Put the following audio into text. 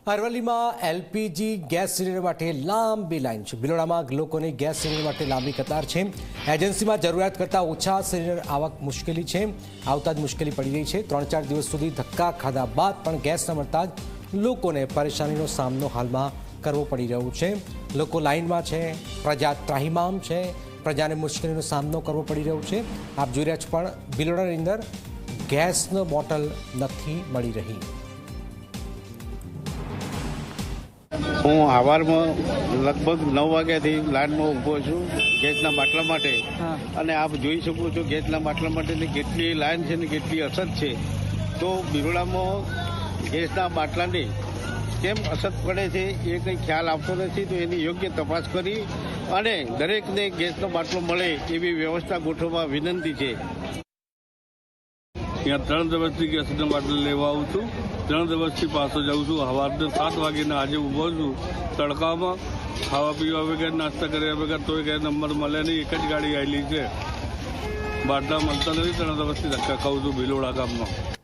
અરવલ્લીમાં LPG gas cylinder માટે લાંબી line છે। ભિલોડામાં લોકોની ગેસ સિલિન્ડર માટે લાંબી કતાર છે। એજન્સીમાં જરૂરિયાત કરતાં ઓછા સિલિન્ડર આવક મુશ્કેલી છે। આવતા જ મુશ્કેલી પડી રહી છે। 3-4 દિવસ સુધી ધક્કા ખાધા બાદ પણ ગેસ ન મળતા જ લોકોને પરેશાનીનો સામનો હાલમાં કરવો પડી રહ્યો છે। લોકો લાઈનમાં છે, પ્રજા ત્રાહિમામ છે, પ્રજાને મુશ્કેલીનો સામનો કરવો પડી રહ્યો છે। આપ જોઈ રહ્યા છો પણ ભિલોડાની અંદર ગેસનો બોટલ નથી મળી રહી। હું સવારમાં લગભગ 9 વાગ્યાથી લાઇનમાં ઊભો છું ગેસના બાટલા માટે અને આપ જોઈ શકો છો ગેસના બાટલા માટેની કેટલી લાઈન છે ને કેટલી અછત છે। તો બિરોડામાં ગેસના બાટલાની કેમ અછત પડે છે એ કંઈ ખ્યાલ આપતો નથી। તો એની યોગ્ય તપાસ કરી અને દરેકને ગેસનો બાટલો મળે એવી વ્યવસ્થા ગોઠવવા વિનંતી છે। ત્યાં 3 દિવસથી ગેસનો બાટલો લેવા આવું છું, 3 દિવસથી પાછો જાઉં છું। સવારના 7 વાગ્યાના આજે ઊભો છું તડકામાં, ખાવા પીવા વગર, નાસ્તા કર્યા વગર, તોય કંઈ નંબર મળે નહીં। એક જ ગાડી આવેલી છે, બાટલા મળતા નથી। 3 દિવસથી ધક્કા ખાઉં છું ભિલોડા ગામમાં।